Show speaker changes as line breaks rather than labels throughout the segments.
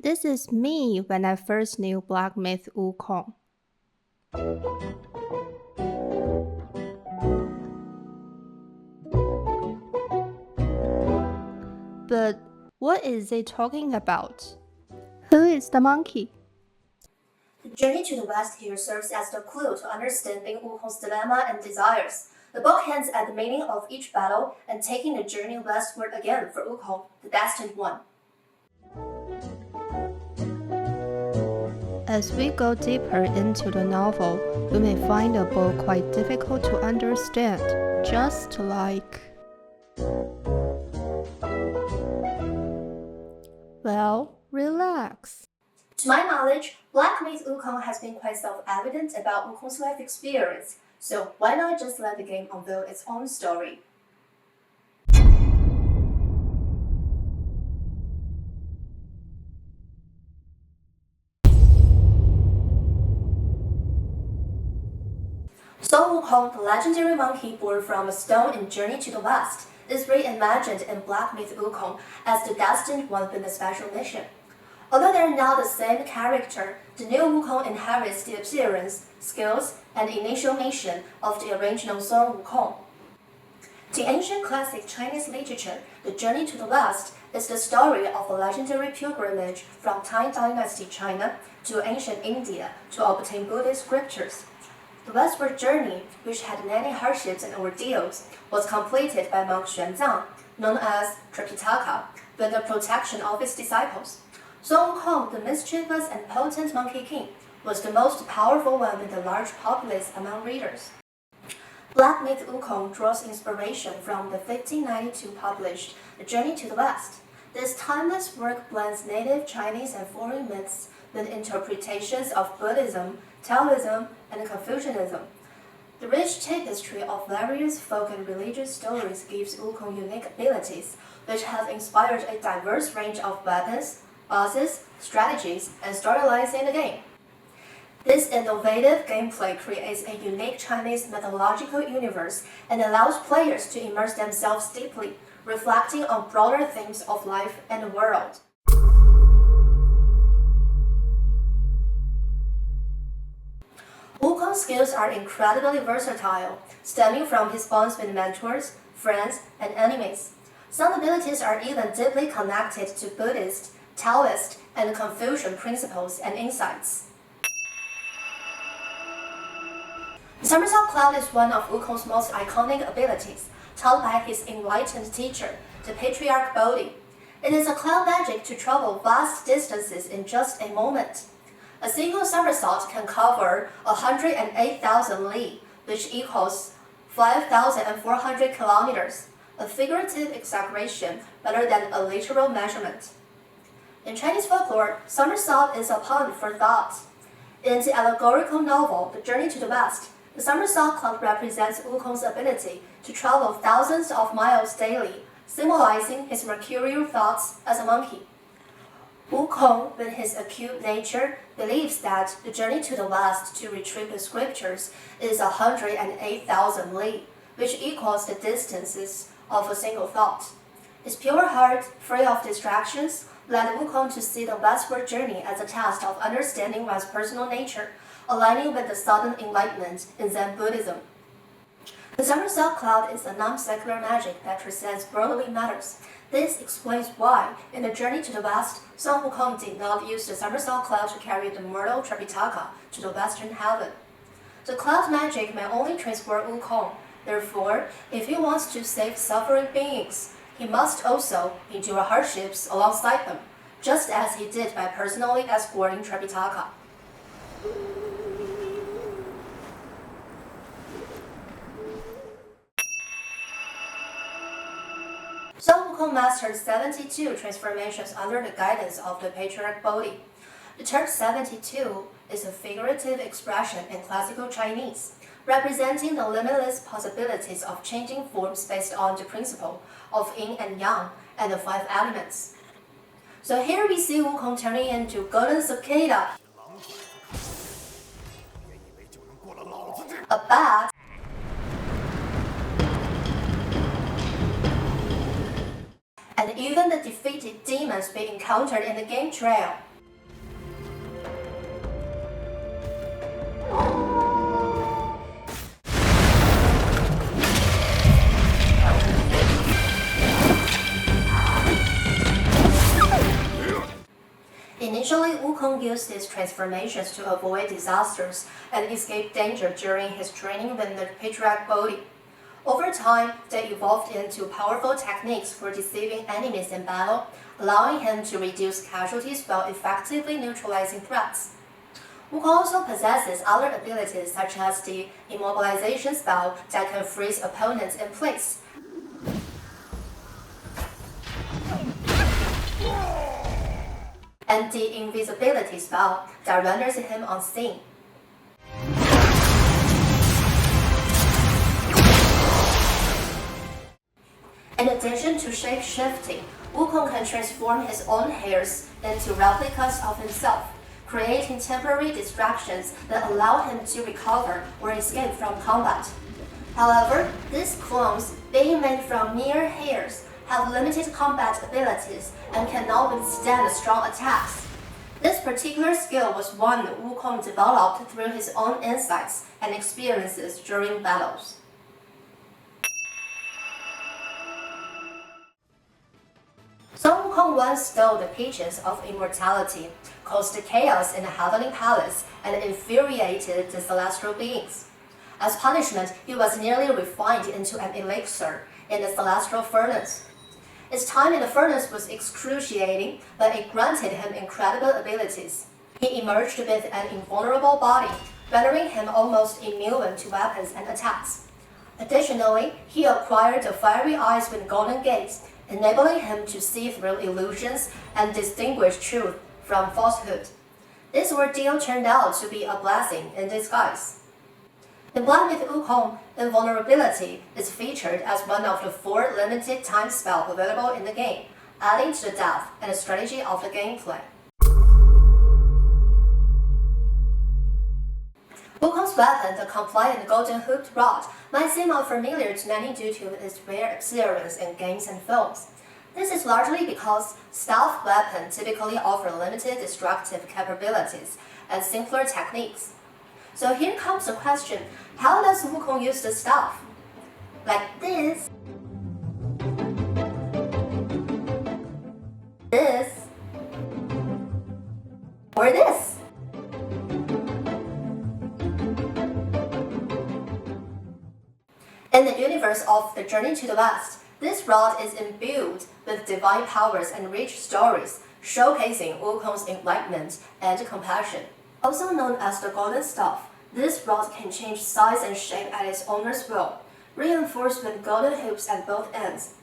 This is me when I first knew black myth Wukong. But what is it talking about? Who is the monkey?
The journey to the west here serves as the clue to understanding Wukong's dilemma and desires. The book hints at the meaning of each battle and taking the journey westward again for Wukong, the Destined One.
As we go deeper into the novel, we may find the book quite difficult to understand, just like... Well, relax.
To my knowledge, black myth Wukong has been quite self-evident about Wukong's life experience, so why not just let the game unveil its own story? Sun Wukong, the legendary monkey born from a stone in Journey to the West, is reimagined in black myth Wukong as the Destined One with a special mission. Although they are now the same character, the new Wukong inherits the appearance, skills, and initial mission of the original Sun Wukong. In ancient classic Chinese literature, the Journey to the West is the story of a legendary pilgrimage from Tang Dynasty China to ancient India to obtain Buddhist scriptures. The westward journey, which had many hardships and ordeals, was completed by monk Xuanzang, known as Tripitaka, with the protection of his disciples. Sun Wukong, the mischievous and potent Monkey King, was the most powerful one with a large populace among readers. Black myth Wukong draws inspiration from the 1592 published The Journey to the West. This timeless work blends native Chinese and foreign myths with interpretations of Buddhism, Taoism, and Confucianism. The rich tapestry of various folk and religious stories gives Wukong unique abilities, which have inspired a diverse range of weapons, bosses, strategies, and storylines in the game. This innovative gameplay creates a unique Chinese mythological universe and allows players to immerse themselves deeply, reflecting on broader themes of life and the world. Wukong's skills are incredibly versatile, stemming from his bonds with mentors, friends, and enemies. Some abilities are even deeply connected to Buddhist, Taoist, and Confucian principles and insights. The somersault cloud is one of Wukong's most iconic abilities, taught by his enlightened teacher, the patriarch Bodhi. It is a cloud magic to travel vast distances in just a moment. A single somersault can cover 108,000 li, which equals 5,400 kilometers, a figurative exaggeration better than a literal measurement. In Chinese folklore, somersault is a pun for thought. In the allegorical novel The Journey to the West, the somersault cloud represents Wukong's ability to travel thousands of miles daily, symbolizing his mercurial thoughts as a monkey. Wukong, with his acute nature, believes that the journey to the west to retrieve the scriptures is 108,000 li, which equals the distances of a single thought. His pure heart, free of distractions, led Wukong to see the westward journey as a test of understanding one's personal nature, aligning with the Southern Enlightenment in Zen Buddhism. The somersault cloud is a non-secular magic that transcends worldly matters. This explains why, in the journey to the west, Sun Wukong did not use the somersault cloud to carry the mortal Tripitaka to the western heaven. The cloud magic may only transport Wukong. Therefore, if he wants to save suffering beings, he must also endure hardships alongside them, just as he did by personally escorting Tripitaka. Sun Wukong mastered 72 transformations under the guidance of the patriarch Bodhi. The term 72 is a figurative expression in classical Chinese, representing the limitless possibilities of changing forms based on the principle of yin and yang and the five elements. So here we see Wukong turning into golden cicada, a bat, and even the defeated demons we encountered in the game trail. Initially, Wukong used his transformations to avoid disasters and escape danger during his training with the patriarch body. Over time, they evolved into powerful techniques for deceiving enemies in battle, allowing him to reduce casualties while effectively neutralizing threats. Wukong also possesses other abilities such as the immobilization spell that can freeze opponents in place, and the invisibility spell that renders him unseen. In addition to shape-shifting, Wukong can transform his own hairs into replicas of himself, creating temporary distractions that allow him to recover or escape from combat. However, these clones, being made from mere hairs, have limited combat abilities and cannot withstand strong attacks. This particular skill was one Wukong developed through his own insights and experiences during battles. Sun Wukong once stole the peaches of immortality, caused chaos in the heavenly palace, and infuriated the celestial beings. As punishment, he was nearly refined into an elixir in the celestial furnace. His time in the furnace was excruciating, but it granted him incredible abilities. He emerged with an invulnerable body, rendering him almost immune to weapons and attacks. Additionally, he acquired the fiery eyes with golden gates, enabling him to see through illusions and distinguish truth from falsehood. This ordeal turned out to be a blessing in disguise. In Black Myth Wukong, invulnerability is featured as one of the 4 limited time spells available in the game, adding to the depth and the strategy of the gameplay. Wukong's weapon, the compliant golden hooked rod, might seem unfamiliar to many due to its rare appearance in games and films. This is largely because stealth weapons typically offer limited destructive capabilities and simpler techniques. So here comes the question, how does Wukong use the stuff? Like this, this, or this? In the universe of The Journey to the West, this rod is imbued with divine powers and rich stories, showcasing Wukong's enlightenment and compassion. Also known as the Golden Staff, this rod can change size and shape at its owner's will, reinforced with golden hoops at both ends.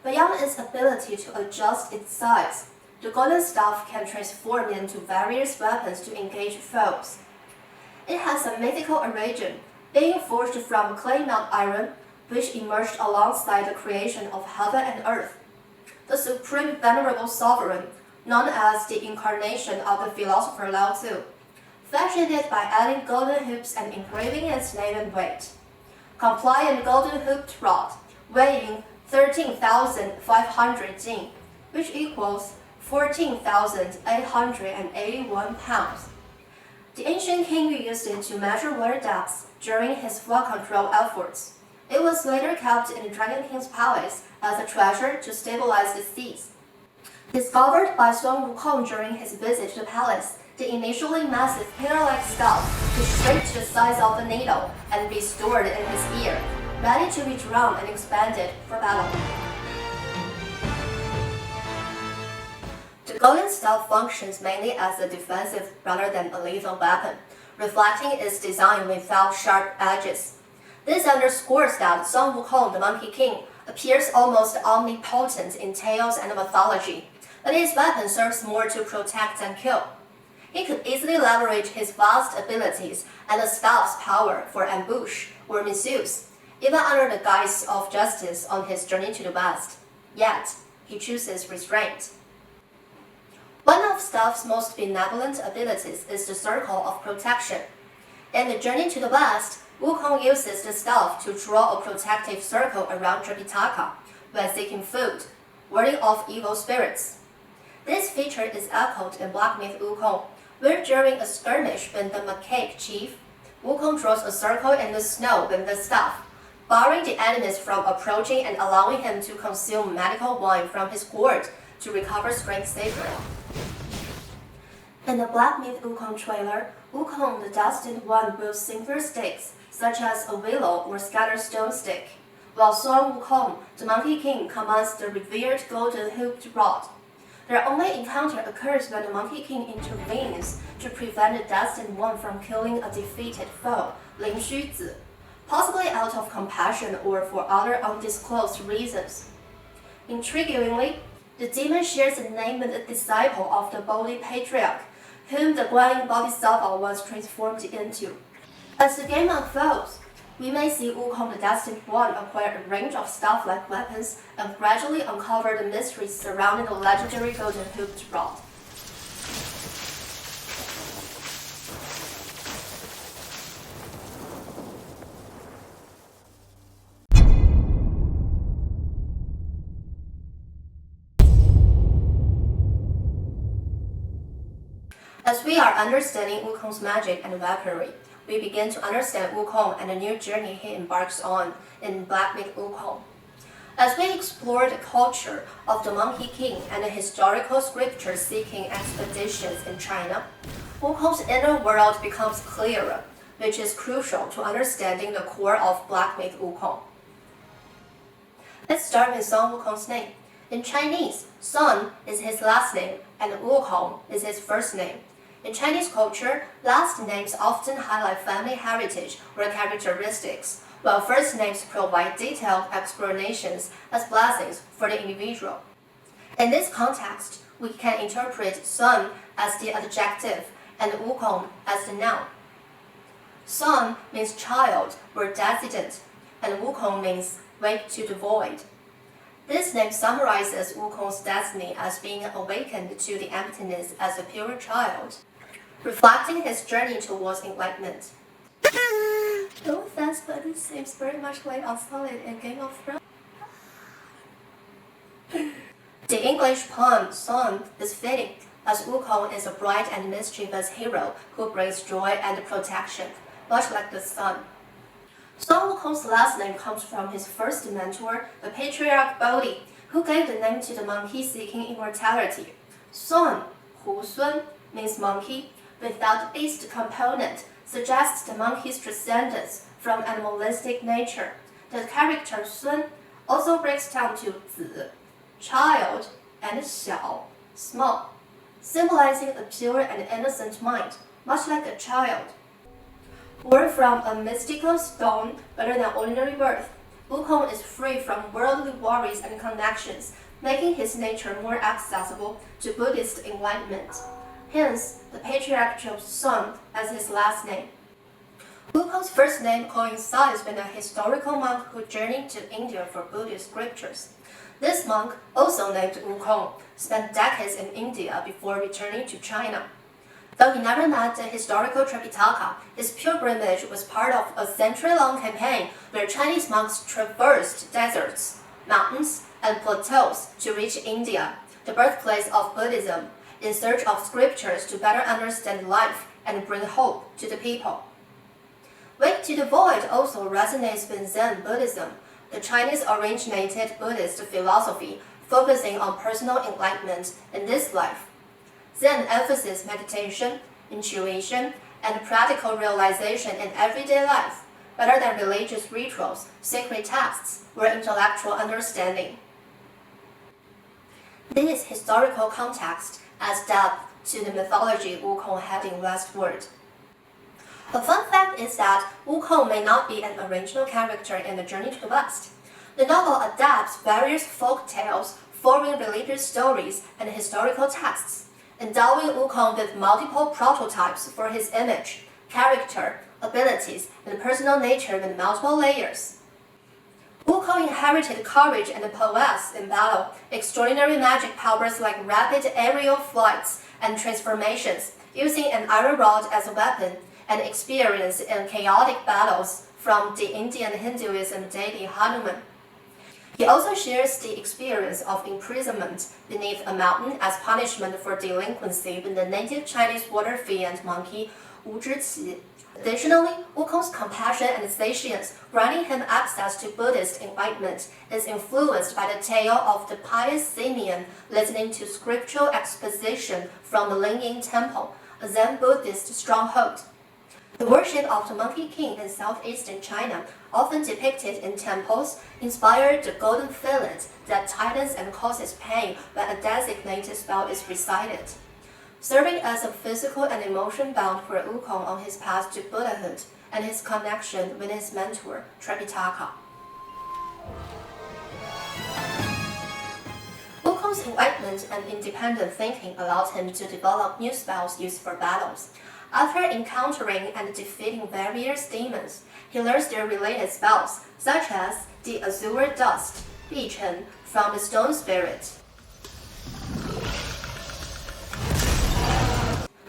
Beyond its ability to adjust its size, the Golden Staff can transform into various weapons to engage foes. It has a mythical origin, being forged from clay-melt iron, which emerged alongside the creation of heaven and earth. The supreme venerable sovereign, known as the incarnation of the philosopher Lao Tzu, fashioned it by adding golden hoops and engraving its name and weight. Compliant golden hooped rod, weighing 13,500 jin, which equals 14,881 pounds. The ancient king used it to measure water depths during his flood control efforts. It was later kept in the Dragon King's palace as a treasure to stabilize the seas. Discovered by Sun Wukong during his visit to the palace, the initially massive pillar-like staff could shrink to the size of a needle and be stored in his ear, ready to be drawn and expanded for battle. The golden staff functions mainly as a defensive rather than a lethal weapon, reflecting its design without sharp edges. This underscores that Sun Wukong, the Monkey King, appears almost omnipotent in tales and mythology, but his weapon serves more to protect than kill. He could easily leverage his vast abilities and the staff's power for ambush or misuse, even under the guise of justice on his journey to the West. Yet, he chooses restraint. One of Staff's most benevolent abilities is the Circle of Protection. In the Journey to the West, Wukong uses the staff to draw a protective circle around Tripitaka when seeking food, warding off evil spirits. This feature is echoed in Black Myth Wukong, where during a skirmish with the Macaque chief, Wukong draws a circle in the snow with the staff, barring the enemies from approaching and allowing him to consume magical wine from his gourd to recover strength safely. In the Black Myth Wukong trailer, Wukong the Destined One wields singular sticks, such as a willow or scattered stone stick, while Son Wukong, the Monkey King, commands the revered golden hooked rod. Their only encounter occurs when the Monkey King intervenes to prevent the Destined One from killing a defeated foe, Lin Xuzi, possibly out of compassion or for other undisclosed reasons. Intriguingly, the demon shares a name with a disciple of the Bodhi patriarch, whom the Guanyin Bodhisattva was transformed into. As the game unfolds, we may see Wukong the Destined One acquire a range of staff-like weapons and gradually uncover the mysteries surrounding the legendary golden hooked rod. As we are understanding Wukong's magic and weaponry, we begin to understand Wukong and the new journey he embarks on in Black Myth Wukong. As we explore the culture of the Monkey King and the historical scripture-seeking expeditions in China, Wukong's inner world becomes clearer, which is crucial to understanding the core of Black Myth Wukong. Let's start with Son Wukong's name. In Chinese, Son is his last name and Wukong is his first name. In Chinese culture, last names often highlight family heritage or characteristics, while first names provide detailed explanations as blessings for the individual. In this context, we can interpret Son as the adjective and Wukong as the noun. Son means child or descendant, and Wukong means wake to the void. This name summarizes Wukong's destiny as being awakened to the emptiness as a pure child, reflecting his journey towards enlightenment. No offense, but this seems very much like Solid in Game of Thrones. The English poem Son is fitting, as Wukong is a bright and mischievous hero who brings joy and protection, much like the sun. Son Wukong's last name comes from his first mentor, the patriarch Bodhi, who gave the name to the monkey seeking immortality. Son, Hu Sun, means monkey, without the beast component, suggests the monkey's transcendence from animalistic nature. The character Sun also breaks down to Zi, child, and Xiao, small, symbolizing a pure and innocent mind, much like a child. Born from a mystical stone rather than ordinary birth, Wukong is free from worldly worries and connections, making his nature more accessible to Buddhist enlightenment. Hence, the patriarch chose Son as his last name. Wukong's first name coincides with a historical monk who journeyed to India for Buddhist scriptures. This monk, also named Wukong, spent decades in India before returning to China. Though he never met the historical Tripitaka, his pilgrimage was part of a century-long campaign where Chinese monks traversed deserts, mountains, and plateaus to reach India, the birthplace of Buddhism, in search of scriptures to better understand life and bring hope to the people. Wake to the Void also resonates with Zen Buddhism, the Chinese-originated Buddhist philosophy focusing on personal enlightenment in this life. Zen emphasizes meditation, intuition, and practical realization in everyday life, rather than religious rituals, sacred texts, or intellectual understanding. This historical context adds depth to the mythology Wukong had in westward. A fun fact is that Wukong may not be an original character in the Journey to the West. The novel adapts various folk tales, foreign religious stories, and historical texts, endowing Wukong with multiple prototypes for his image, character, abilities, and personal nature with multiple layers. Wukong inherited courage and prowess in battle, extraordinary magic powers like rapid aerial flights and transformations, using an iron rod as a weapon, and experience in chaotic battles from the Indian Hinduism deity Hanuman. He also shares the experience of imprisonment beneath a mountain as punishment for delinquency with the native Chinese water fiend monkey Wu Zhiqi. Additionally, Wukong's compassion and satience, granting him access to Buddhist enlightenment, is influenced by the tale of the pious Simeon listening to scriptural exposition from the Lingyin Temple, a Zen Buddhist stronghold. The worship of the Monkey King in southeastern China, often depicted in temples, inspired the golden fillet that tightens and causes pain when a designated spell is recited, serving as a physical and emotion bound for Wukong on his path to Buddhahood and his connection with his mentor, Tripitaka. Wukong's enlightenment and independent thinking allowed him to develop new spells used for battles. After encountering and defeating various demons, he learns their related spells, such as the Azure Dust, Bi Chen, from the Stone Spirit,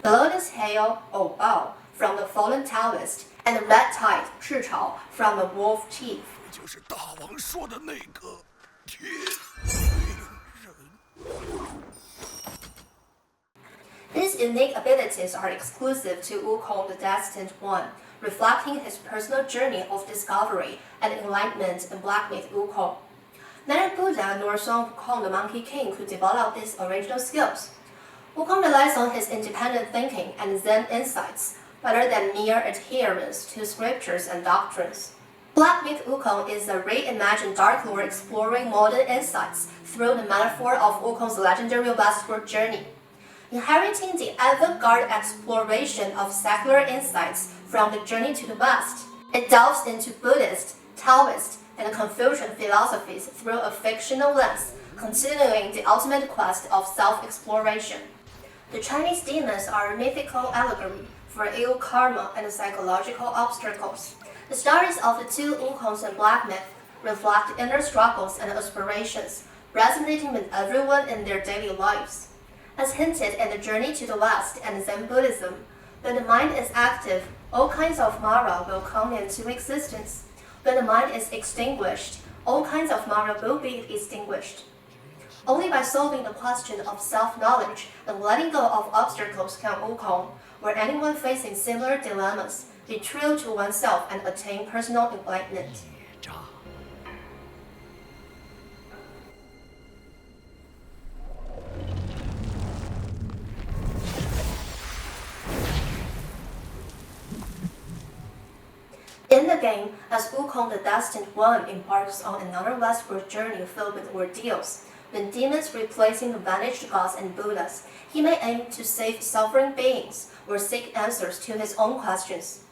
the Lotus Hail, or Bao, from the Fallen Taoist, and the Red Tide, Shi Chao, from the Wolf Chief. These unique abilities are exclusive to Wukong the Destined One, reflecting his personal journey of discovery and enlightenment in Black Myth Wukong. Neither Buddha nor Son Wukong the Monkey King could develop these original skills. Wukong relies on his independent thinking and Zen insights, rather than mere adherence to scriptures and doctrines. Black Myth Wukong is a reimagined dark lore exploring modern insights through the metaphor of Wukong's legendary westward journey. Inheriting the avant-garde exploration of secular insights from the journey to the West, it delves into Buddhist, Taoist, and Confucian philosophies through a fictional lens, continuing the ultimate quest of self-exploration. The Chinese demons are a mythical allegory for ill karma and psychological obstacles. The stories of the two Wukongs and Black Myth reflect inner struggles and aspirations, resonating with everyone in their daily lives. As hinted in the Journey to the West and Zen Buddhism, when the mind is active, all kinds of Mara will come into existence. When the mind is extinguished, all kinds of Mara will be extinguished. Only by solving the question of self-knowledge and letting go of obstacles can Wukong, or anyone facing similar dilemmas, be true to oneself and attain personal enlightenment. In the game, as Wukong the Destined One embarks on another westward journey filled with ordeals, when demons replacing the vanished gods and Buddhas, he may aim to save suffering beings or seek answers to his own questions.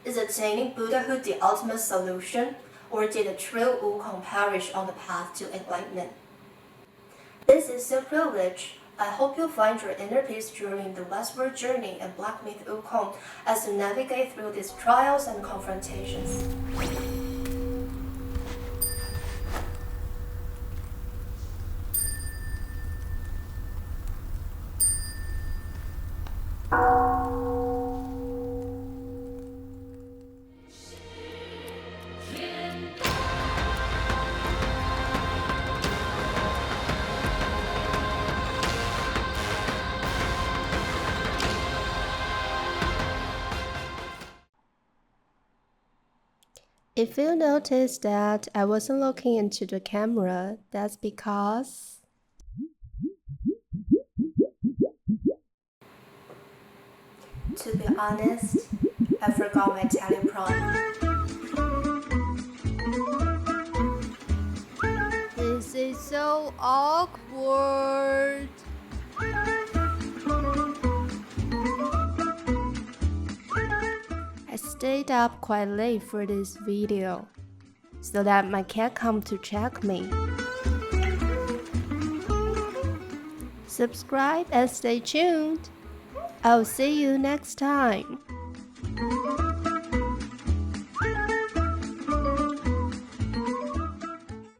Is attaining Buddhahood the ultimate solution, or did the true Wukong perish on the path to enlightenment? This is a privilege. I hope you'll find your inner peace during the westward journey and Black Myth Wukong as you navigate through these trials and confrontations.
If you notice that I wasn't looking into the camera, that's because...
To be honest, I forgot my teleprompter.
This is so awkward. I stayed up quite late for this video, so that my cat come to check me. Subscribe and stay tuned. I'll see you next time.